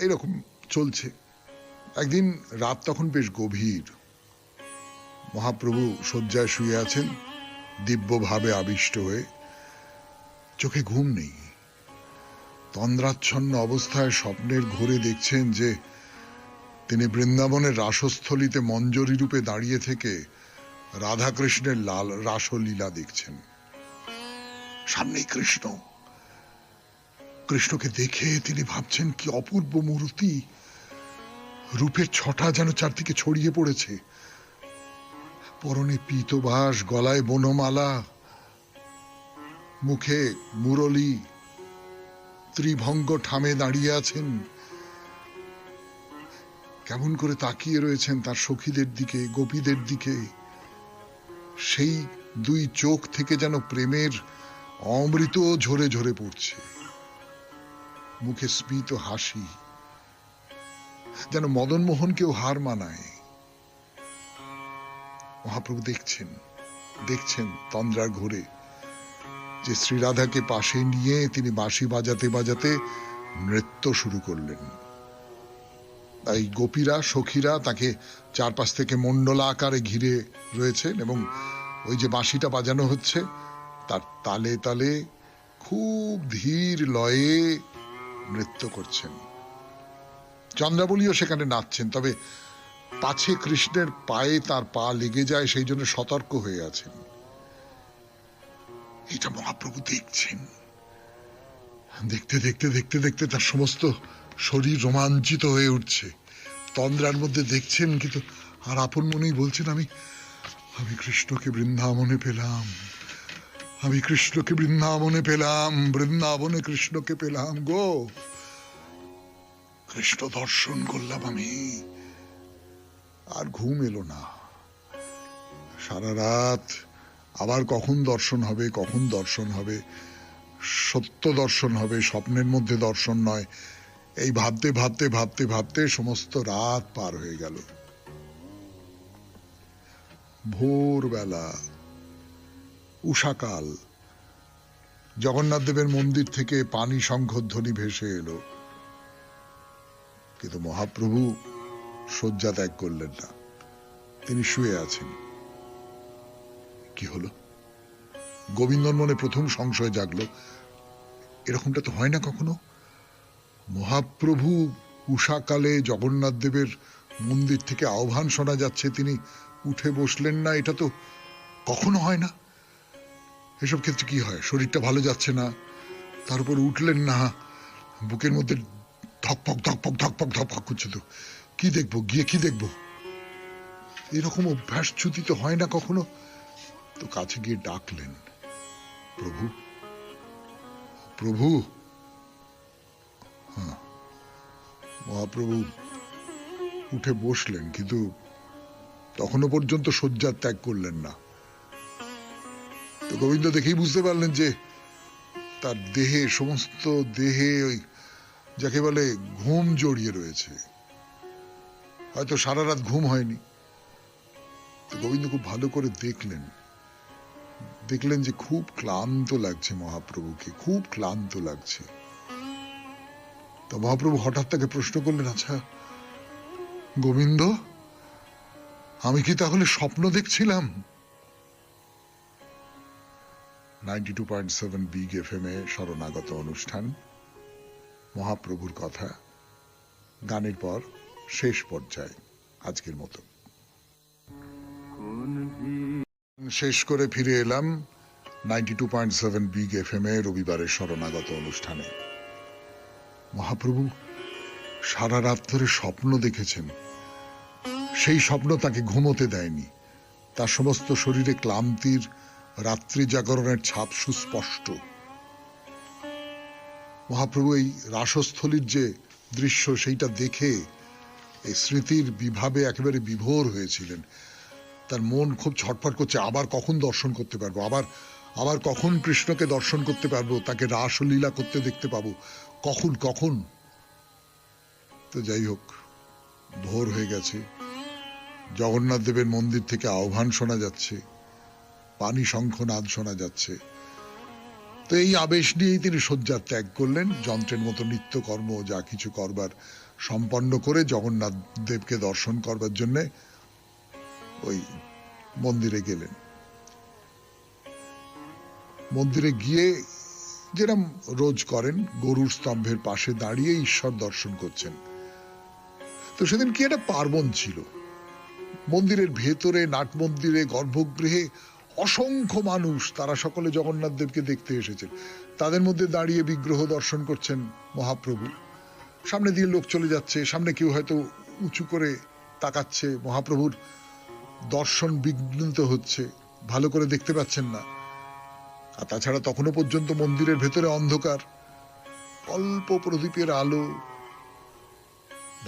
Speaker 1: এইরকম চলছে। একদিন রাত তখন বেশ গভীর, মহাপ্রভু শয্যায় শুয়ে আছেন, দিব্যভাবে আবিষ্ট হয়ে। চোখে ঘুম নেই, তন্দ্রাচ্ছন্ন অবস্থায় স্বপ্নের ঘোরে দেখছেন যে তিনি বৃন্দাবনের রাসস্থলীতে মঞ্জরী রূপে দাঁড়িয়ে থেকে রাধাকৃষ্ণের লাল রাসলীলা দেখছেন। সামনেই কৃষ্ণ। কৃষ্ণকে দেখে তিনি ভাবছেন কি অপূর্ব মূর্তি, রূপের ছটা যেন চারদিকে ছড়িয়ে পড়েছে। পরনে পীতবাস, গলায় বনমালা, মুখে মুরলী, ত্রিভঙ্গ ঠামে দাঁড়িয়ে আছেন। কেমন করে তাকিয়ে রয়েছেন তার সখীদের দিকে, গোপীদের দিকে। সেই 2 চোখ থেকে যেন প্রেমের অমৃত ঝরে ঝরে পড়ছে। মুখে স্মিত হাসি, যেন মদন মোহনকেও হার মানায়। মহাপ্রভু দেখছেন তন্দ্রার ঘোরে যে শ্রীরাধাকে পাশে নিয়ে তিনি বাঁশি বাজাতে বাজাতে নৃত্য শুরু করলেন। তাই গোপীরা, সখীরা তাকে চারপাশ থেকে মণ্ডলা আকারে ঘিরে রয়েছেন এবং ওই যে বাঁশিটা বাজানো হচ্ছে, তার তালে তালে খুব ধীর লয়ে নৃত্য করছেন। চন্দ্রাবলীও সেখানে নাচছেন, তবে পাছে কৃষ্ণের পায়ে তার পা লেগে যায় সেই জন্য সতর্ক হয়ে আছেন। এটা মহাপ্রভু দেখছেন। দেখতে দেখতে দেখতে দেখতে তার সমস্ত শরীর রোমাঞ্চিত হয়ে উঠছে, তন্দ্রার মধ্যে দেখছেন, কিন্তু আর আপন মনেই বলছেন, আমি আমি কৃষ্ণকে বৃন্দাবনে পেলাম, আমি কৃষ্ণকে বৃন্দাবনে পেলাম, বৃন্দাবনে কৃষ্ণকে পেলাম গো, কৃষ্ণ দর্শন করলাম আমি। আর ঘুম এলো না, সারা রাত আবার কখন দর্শন হবে, কখন দর্শন হবে, সত্য দর্শন হবে, স্বপ্নের মধ্যে দর্শন নয়, এই ভাবতে ভাবতে ভাবতে ভাবতে সমস্ত রাত পার হয়ে গেল। ভোরবেলা, উষাকাল, জগন্নাথ দেবের মন্দির থেকে পানি শঙ্খধ্বনি ভেসে এলো, কিন্তু মহাপ্রভু শয্যা ত্যাগ করলেন না, তিনি শুয়ে আছেন। কি হলো? গোবিন্দর মনে প্রথম সংশয় জাগলো, এরকমটা তো হয় না কখনো। মহাপ্রভু উষাকালে জগন্নাথ দেবের মন্দির থেকে আহ্বান শোনা যাচ্ছে, তিনি উঠে বসলেন না, এটা তো কখনো হয় না। এসব ক্ষেত্রে কি হয়? শরীরটা ভালো যাচ্ছে না, তার উপর উঠলেন না, বুকের মধ্যে ধকপক ধকপক ধকপক ধকপক করছে, তো কি দেখবো, গিয়ে কি দেখবো, এরকম অভ্যাসচ্যুতি তো হয় না কখনো। তো কাছে গিয়ে ডাকলেন, প্রভু প্রভু। হ্যাঁ, মহাপ্রভু উঠে বসলেন, কিন্তু তখনও পর্যন্ত শয্যা ত্যাগ করলেন না। তো গোবিন্দ দেখেই বুঝতে পারলেন যে তার দেহে, সমস্ত দেহে ওই যাকে বলে ঘুম জড়িয়ে রয়েছে, হয়তো সারা রাত ঘুম হয়নি। তো গোবিন্দ খুব ভালো করে দেখলেন যে খুব ক্লান্ত লাগছে মহাপ্রভুকে, খুব ক্লান্ত লাগছে। তো মহাপ্রভু হঠাৎ তাকে প্রশ্ন করলেন, আচ্ছা গোবিন্দ, আমি কি তাহলে স্বপ্ন দেখছিলাম? 92.7 বিগ এফএম এ শরণাগত অনুষ্ঠান, মহাপ্রভুর কথা, গানের পর শেষ পর্যায়ে আজকের মতো শেষ করে ফিরে এলাম 92.7 বিগ এফএম এ রবিবারের শরণাগত অনুষ্ঠানে। মহাপ্রভু সারা রাত ধরে স্বপ্ন দেখেছেন, সেই স্বপ্ন তাকে ঘুমোতে দেয়নি, তার সমস্ত শরীরে ক্লান্তির, রাত্রি জাগরণের ছাপ সুস্পষ্ট। মহাপ্রভু এই রাসস্থলীর যে দৃশ্য, সেইটা দেখে এই স্মৃতির বিভাবে একেবারে বিভোর হয়েছিলেন। তার মন খুব ছটফট করছে, আবার কখন দর্শন করতে পারবো, আবার কখন কৃষ্ণকে দর্শন করতে পারবো, তাকে রাসলীলা করতে দেখতে পাবো, কখন কখন। তো যাই হোক, ভোর হয়ে গেছে, জগন্নাথ দেবের মন্দির থেকে আহ্বান শোনা যাচ্ছে, পানি শঙ্খনাদ শোনা যাচ্ছে। তো এই আবেশ নিয়েই তিনি শয্যা ত্যাগ করলেন, যন্ত্রের মতো নিত্যকর্ম যা কিছু করবার সম্পন্ন করে জগন্নাথ দেবকে দর্শন করবার জন্য ওই মন্দিরে গেলেন। মন্দিরে গিয়ে যেরকম রোজ করেন, গরুর স্তম্ভের পাশে দাঁড়িয়ে ঈশ্বর দর্শন করছেন। তো সেদিন কি একটা পার্বণ ছিল, মন্দিরের ভেতরে, নাট মন্দিরে, গর্ভগৃহে অসংখ্য মানুষ, তারা সকলে জগন্নাথ দেবকে দেখতে এসেছেন। তাদের মধ্যে দাঁড়িয়ে বিগ্রহ দর্শন করছেন মহাপ্রভু। সামনে দিয়ে লোক চলে যাচ্ছে, সামনে কেউ হয়তো উঁচু করে তাকাচ্ছে, মহাপ্রভুর দর্শন বিঘ্নিত হচ্ছে, ভালো করে দেখতে পাচ্ছেন না। আর তাছাড়া তখনও পর্যন্ত মন্দিরের ভেতরে অন্ধকার, অল্প প্রদীপের আলো,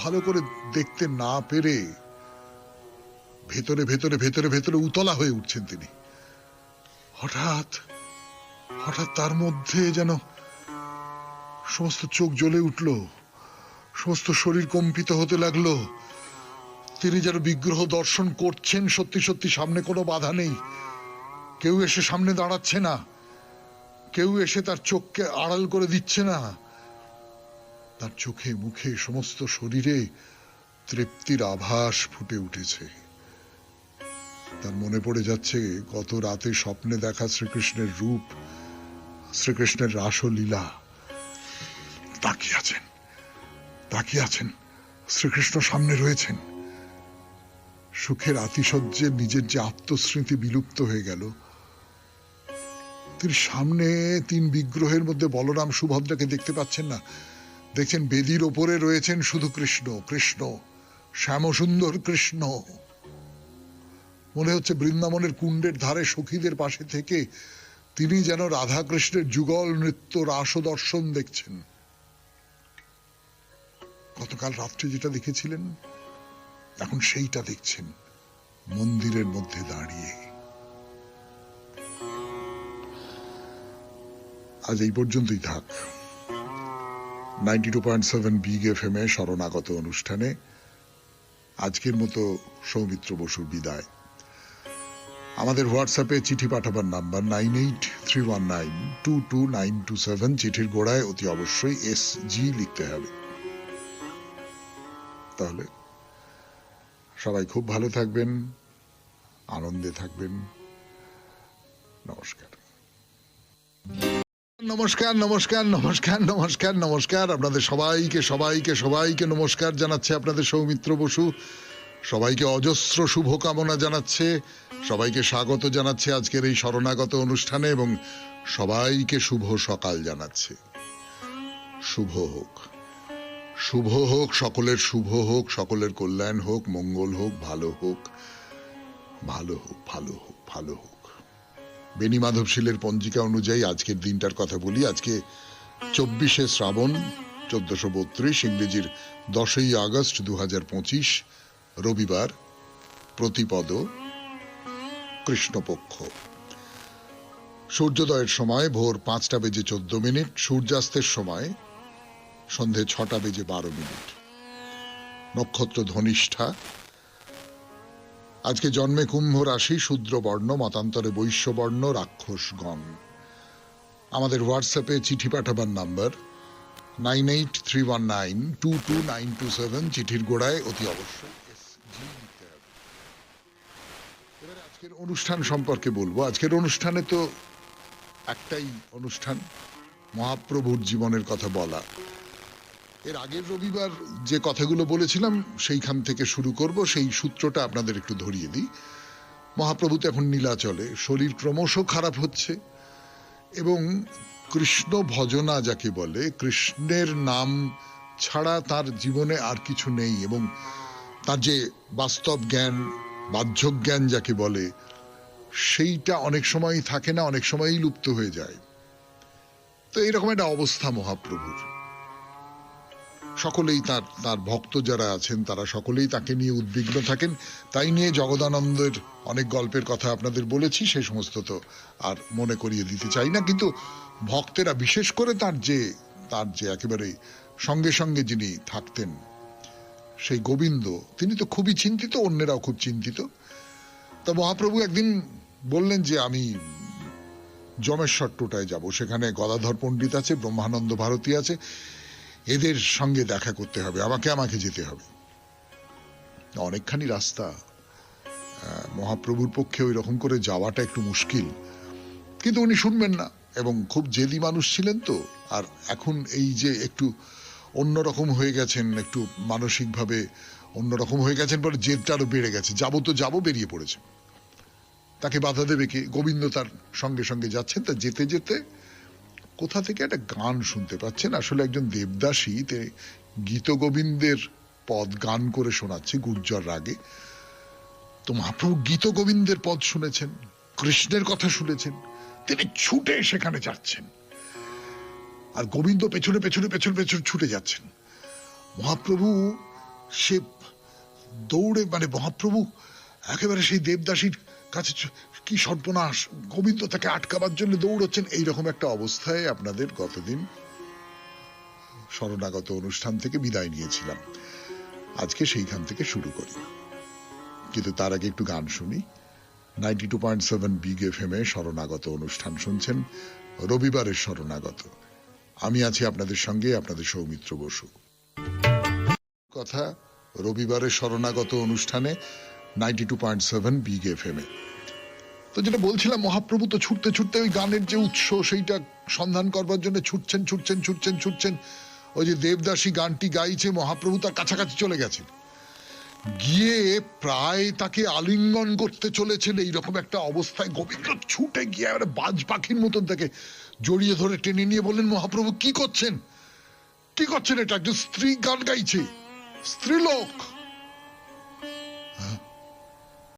Speaker 1: ভালো করে দেখতে না পেরে ভেতরে ভেতরে ভেতরে ভেতরে উতলা হয়ে উঠছেন তিনি। হঠাৎ হঠাৎ তার মধ্যে যেন সমস্ত চোখ জ্বলে উঠল, সমস্ত শরীর কম্পিত হতে লাগলো। তিনি যেন বিগ্রহ দর্শন করছেন সত্যি সত্যি, সামনে কোনো বাধা নেই, কেউ এসে সামনে দাঁড়াচ্ছে না, কেউ এসে তার চোখকে আড়াল করে দিচ্ছে না। তার চোখে মুখে সমস্ত শরীরে তৃপ্তির আভাস ফুটে উঠেছে। তার মনে পড়ে যাচ্ছে গত রাতে স্বপ্নে দেখা শ্রীকৃষ্ণের রূপ, শ্রীকৃষ্ণের রাসলীলা। তাকিয়ে আছেন, শ্রীকৃষ্ণ সামনে রয়েছেন। সুখের আতিশয্যে নিজের যে আত্মস্মৃতি বিলুপ্ত হয়ে গেল, তিনি সামনে তিন বিগ্রহের মধ্যে বলরাম সুভদ্রাকে দেখতে পাচ্ছেন না, দেখছেন বেদির ওপরে রয়েছেন শুধু কৃষ্ণ, কৃষ্ণ, শ্যামসুন্দর কৃষ্ণ। মনে হচ্ছে বৃন্দাবনের কুণ্ডের ধারে সখীদের পাশে থেকে তিনি যেন রাধা কৃষ্ণের যুগল নৃত্য রাস দর্শন দেখছেন। গতকাল রাত্রে যেটা দেখেছিলেন এখন সেইটা দেখছেন মন্দিরের মধ্যে দাঁড়িয়ে। আজ এই পর্যন্তই থাক। 92.7 বিগ এফএম এ শরণাগত অনুষ্ঠানে আজকের মতো সৌমিত্র বসুর বিদায়। আমাদের হোয়াটসঅ্যাপে চিঠি পাঠাবার নাম্বার 9831922927। চিঠির গোড়ায় অতি অবশ্যই SG লিখতে হবে। তাহলে সবাই খুব ভালো থাকবেন, আনন্দে থাকবেন। নমস্কার, নমস্কার, নমস্কার, নমস্কার, নমস্কার, নমস্কার। আপনাদের সবাইকে সবাইকে সবাইকে নমস্কার জানাচ্ছে আপনাদের সৌমিত্র বসু। সবাইকে অজস্র শুভকামনা জানাচ্ছে, সবাইকে স্বাগত জানাচ্ছে আজকের এই শরণাগত অনুষ্ঠানে এবং সবাইকে শুভ সকাল জানাচ্ছে। শুভ হোক, শুভ হোক, সকলের শুভ হোক, সকলের কল্যাণ হোক, মঙ্গল হোক, ভালো হোক, ভালো হোক, ভালো হোক, ভালো হোক। বেনি মাধবশীলের পঞ্জিকা অনুযায়ী আজকের দিনটার কথা বলি। আজকে 24শে শ্রাবণ 1432, ইংরেজির 10ই আগস্ট 2025, রবিবার, প্রতিপদ, কৃষ্ণপক্ষ। সূর্যোদয়ের সময় ভোর 5:14, সূর্যাস্তের সময় সন্ধে 6:12। নক্ষত্র ধনিষ্ঠা। আজকে জন্মে কুম্ভ রাশি, শূদ্র বর্ণ, মতান্তরে বৈশ্য বর্ণ, রাক্ষসগণ। আমাদের হোয়াটসঅ্যাপে চিঠি পাঠাবার নাম্বার 9831922927। চিঠির গোড়ায় অতি অবশ্যই SG লিখতে হবে। এবারে আজকের অনুষ্ঠান সম্পর্কে বলবো। আজকের অনুষ্ঠানে তো একটাই অনুষ্ঠান, মহাপ্রভুর জীবনের কথা বলা। এর আগের রবিবার যে কথাগুলো বলেছিলাম সেইখান থেকে শুরু করব। সেই সূত্রটা আপনাদের একটু ধরিয়ে দিই। মহাপ্রভু তো এখন নীলাচলে, শরীর ক্রমশ খারাপ হচ্ছে এবং কৃষ্ণ ভজনা যাকে বলে, কৃষ্ণের নাম ছাড়া তার জীবনে আর কিছু নেই এবং তার যে বাস্তব জ্ঞান, বাহ্য জ্ঞান যাকে বলে, সেইটা অনেক সময়ই থাকে না, অনেক সময়ই লুপ্ত হয়ে যায়। তো এইরকম একটা অবস্থা মহাপ্রভুর। সকলেই তার ভক্ত যারা আছেন তারা সকলেই তাকে নিয়ে উদ্বিগ্ন থাকেন। তাই নিয়ে জগদানন্দের অনেক গল্পের কথা আপনাদের বলেছি, সেই সমস্ত তো আর মনে করিয়ে দিতে চাই না। কিন্তু ভক্তেরা, বিশেষ করে তার যে একেবারে সঙ্গে সঙ্গে যিনি থাকতেন সেই গোবিন্দ, তিনি তো খুবই চিন্তিত, অন্যেরাও খুব চিন্তিত। তা মহাপ্রভু একদিন বললেন যে আমি যমেশ্বর টোটায় যাব, সেখানে গদাধর পণ্ডিত আছে, ব্রহ্মানন্দ ভারতী আছে, এদের সঙ্গে দেখা করতে হবে, আমাকে যেতে হবে। অনেকখানি রাস্তা, মহাপ্রভুর পক্ষে ওই রকম করে যাওয়াটা একটু মুশকিল। কিন্তু উনি শুনবেন না এবং খুব জেদি মানুষ ছিলেন তো। আর এখন এই যে একটু অন্যরকম হয়ে গেছেন, একটু মানসিকভাবে অন্যরকম হয়ে গেছেন, পরে জেদটা আরো বেড়ে গেছে। যাবো তো যাবো, বেরিয়ে পড়েছে। তাকে বাধা দেবে কে? গোবিন্দ তার সঙ্গে সঙ্গে যাচ্ছেন। তা যেতে যেতে কোথা থেকে একটা গান শুনতে পাচ্ছেন। আসলে একজন দেবদাসী গীত গোবিন্দের পদ গান করে শোনাচ্ছে গুর্জর রাগে। তো মহাপ্রভু গীত গোবিন্দের পদ শুনেছেন, কৃষ্ণের কথা শুনেছেন, তিনি ছুটে সেখানে যাচ্ছেন আর গোবিন্দ পেছনে পেছনে পেছনে পেছনে ছুটে যাচ্ছেন। মহাপ্রভু সে দৌড়ে, মহাপ্রভু একেবারে সেই দেবদাসীর কাছে, কি সর্বনাশ, গোবিন্দ তাকে আটকাবার জন্য দৌড়চ্ছেন। এইরকম একটা অবস্থায় আপনাদের গতদিন শরণাগত অনুষ্ঠান থেকে বিদায় নিয়েছিলাম। আজকে সেইখান থেকে শুরু করি, কিন্তু তার আগে একটু গান শুনি। 92.7 বিগ এফএম এ শরণাগত অনুষ্ঠান শুনছেন, রবিবারের শরণাগত। আমি আছি আপনাদের সঙ্গে, আপনাদের সৌমিত্র বসু। কথা রবিবারের শরণাগত অনুষ্ঠানে 92.7 বিগ এফএম এ। তো যেটা বলছিলাম, মহাপ্রভু তো ছুটতে ছুটতে ওই গানের যে উৎস সেইটা সন্ধান করবার জন্য ছুটছেন ছুটছেন ছুটছেন ছুটছেন। ওই যে দেবদাসী গানটি গাইছে, মহাপ্রভু তার কাছাকাছি চলে গেছেন, গিয়ে প্রায় তাকে আলিঙ্গন করতে চলেছেন। এইরকম একটা অবস্থায় গোবিন্দ ছুটে গিয়ে বাজ পাখির মতন তাকে জড়িয়ে ধরে টেনে নিয়ে বললেন, মহাপ্রভু কি করছেন? কি করছেন এটা? একজন স্ত্রী গান গাইছে, স্ত্রীলোক।